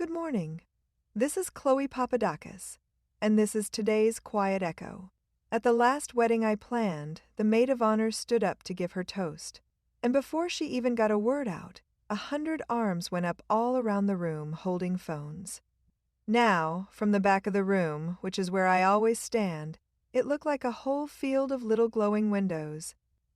Good morning. This is Chloe Papadakis, and this is today's Quiet Echo. At the last wedding I planned, the maid of honor stood up to give her toast. And before she even got a word out, 100 arms went up all around the room holding phones. Now, from the back of the room, which is where I always stand, it looked like a whole field of little glowing windows.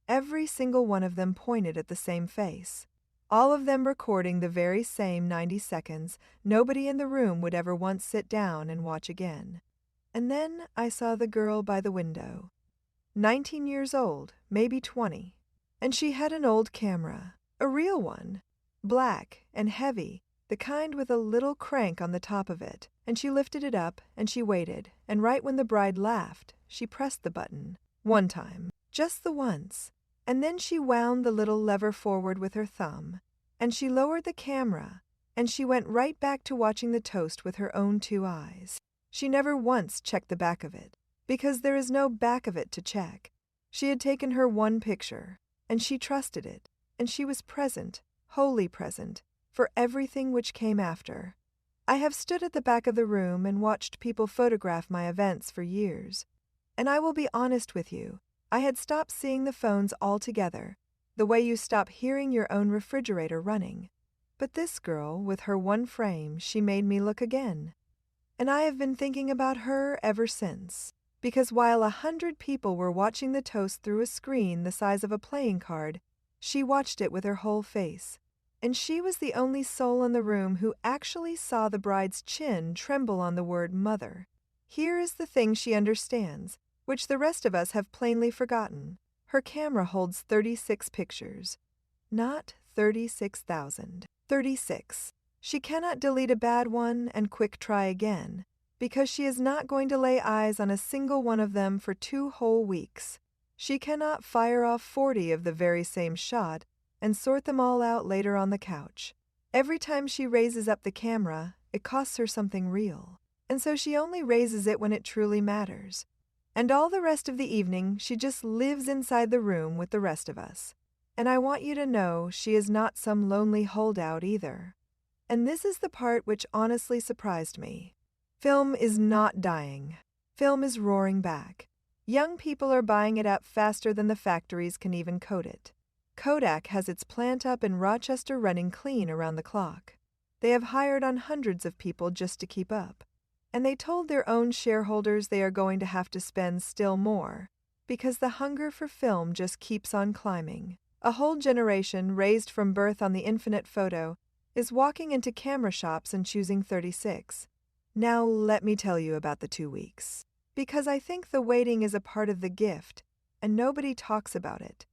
Every single one of them pointed at the same face. All of them recording the very same 90 seconds nobody in the room would ever once sit down and watch again. And then I saw the girl by the window. 19 years old, maybe 20. And she had an old camera, a real one, black and heavy, the kind with a little crank on the top of it. And she lifted it up and she waited, and right when the bride laughed, she pressed the button. One time, just the once. And then she wound the little lever forward with her thumb, and she lowered the camera, and she went right back to watching the toast with her own 2 eyes. She never once checked the back of it, because there is no back of it to check. She had taken her one picture, and she trusted it, and she was present, wholly present, for everything which came after. I have stood at the back of the room and watched people photograph my events for years, and I will be honest with you, I had stopped seeing the phones altogether, the way you stop hearing your own refrigerator running. But this girl, with her one frame, she made me look again. And I have been thinking about her ever since, because while 100 people were watching the toast through a screen the size of a playing card, she watched it with her whole face. And she was the only soul in the room who actually saw the bride's chin tremble on the word mother. Here is the thing she understands, which the rest of us have plainly forgotten. Her camera holds 36 pictures. Not 36,000. 36. She cannot delete a bad one and quick try again, because she is not going to lay eyes on a single one of them for 2 whole weeks. She cannot fire off 40 of the very same shot and sort them all out later on the couch. Every time she raises up the camera, it costs her something real, and so she only raises it when it truly matters. And all the rest of the evening, she just lives inside the room with the rest of us. And I want you to know she is not some lonely holdout either. And this is the part which honestly surprised me. Film is not dying. Film is roaring back. Young people are buying it up faster than the factories can even coat it. Kodak has its plant up in Rochester running clean around the clock. They have hired on hundreds of people just to keep up. And they told their own shareholders they are going to have to spend still more, because the hunger for film just keeps on climbing. A whole generation raised from birth on the infinite photo is walking into camera shops and choosing 36. Now let me tell you about the 2 weeks, because I think the waiting is a part of the gift, and nobody talks about it.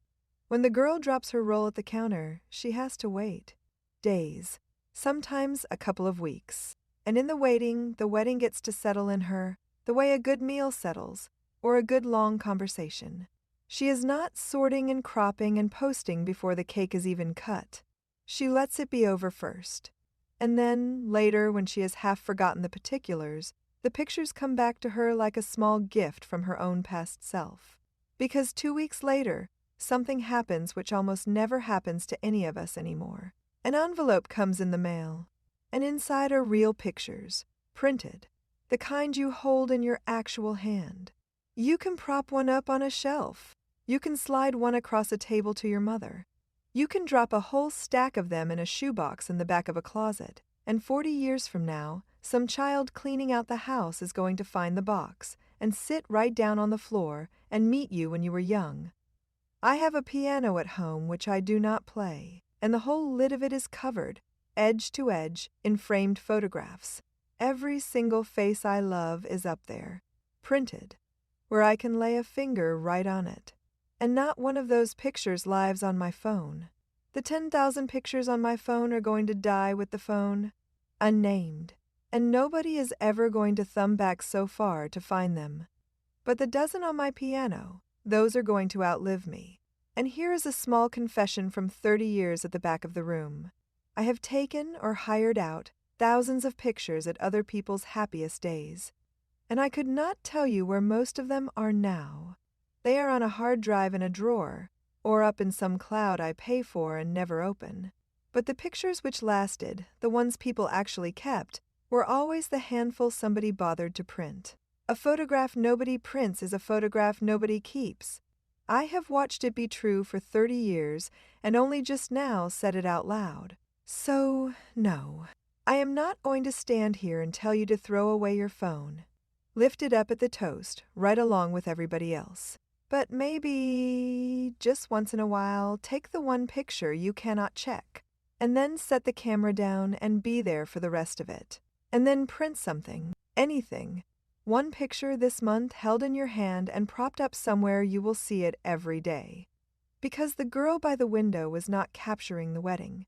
When the girl drops her roll at the counter, she has to wait. Days, sometimes a couple of weeks. And in the waiting, the wedding gets to settle in her the way a good meal settles, or a good long conversation. She is not sorting and cropping and posting before the cake is even cut. She lets it be over first. And then, later, when she has half forgotten the particulars, the pictures come back to her like a small gift from her own past self. Because 2 weeks later, something happens which almost never happens to any of us anymore. An envelope comes in the mail. And inside are real pictures, printed, the kind you hold in your actual hand. You can prop one up on a shelf. You can slide one across a table to your mother. You can drop a whole stack of them in a shoebox in the back of a closet. And 40 years from now, some child cleaning out the house is going to find the box and sit right down on the floor and meet you when you were young. I have a piano at home which I do not play, and the whole lid of it is covered, edge to edge, in framed photographs. Every single face I love is up there, printed, where I can lay a finger right on it. And not one of those pictures lives on my phone. The 10,000 pictures on my phone are going to die with the phone, unnamed, and nobody is ever going to thumb back so far to find them. But the dozen on my piano, those are going to outlive me. And here is a small confession from 30 years at the back of the room. I have taken or hired out thousands of pictures at other people's happiest days, and I could not tell you where most of them are now. They are on a hard drive in a drawer, or up in some cloud I pay for and never open. But the pictures which lasted, the ones people actually kept, were always the handful somebody bothered to print. A photograph nobody prints is a photograph nobody keeps. I have watched it be true for 30 years and only just now said it out loud. So, no. I am not going to stand here and tell you to throw away your phone. Lift it up at the toast, right along with everybody else. But maybe, just once in a while, take the one picture you cannot check, and then set the camera down and be there for the rest of it. And then print something, anything. One picture this month held in your hand and propped up somewhere you will see it every day. Because the girl by the window was not capturing the wedding.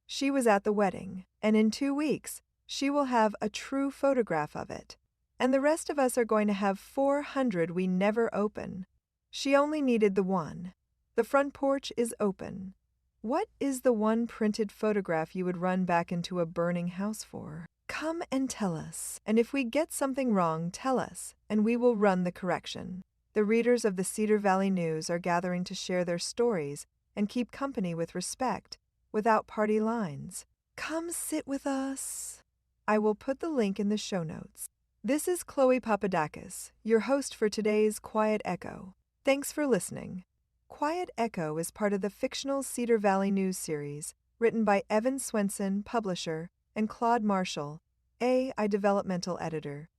She was at the wedding, and in 2 weeks, she will have a true photograph of it. And the rest of us are going to have 400 we never open. She only needed the one. The front porch is open. What is the one printed photograph you would run back into a burning house for? Come and tell us, and if we get something wrong, tell us, and we will run the correction. The readers of the Cedar Valley News are gathering to share their stories and keep company with respect, without party lines. Come sit with us. I will put the link in the show notes. This is Chloe Papadakis, your host for today's Quiet Echo. Thanks for listening. Quiet Echo is part of the fictional Cedar Valley News series, written by Evan Swenson, publisher, and Claude Marshall, AI developmental editor.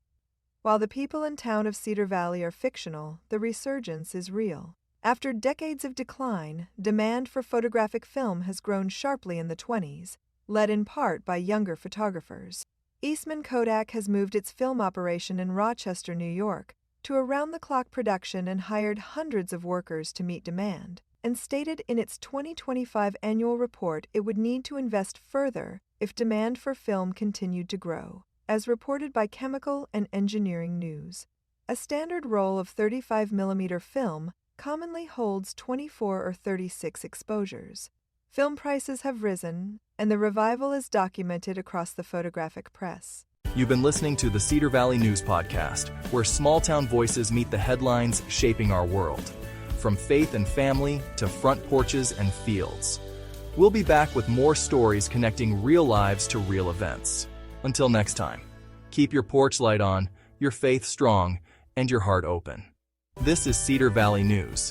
While the people in town of Cedar Valley are fictional, the resurgence is real. After decades of decline, demand for photographic film has grown sharply in the 20s, led in part by younger photographers. Eastman Kodak has moved its film operation in Rochester, New York, to around-the-clock production and hired hundreds of workers to meet demand, and stated in its 2025 annual report it would need to invest further if demand for film continued to grow, as reported by Chemical and Engineering News. A standard roll of 35mm film commonly holds 24 or 36 exposures. Film prices have risen, and the revival is documented across the photographic press. You've been listening to the Cedar Valley News Podcast, where small-town voices meet the headlines shaping our world. From faith and family to front porches and fields. We'll be back with more stories connecting real lives to real events. Until next time, keep your porch light on, your faith strong, and your heart open. This is Cedar Valley News.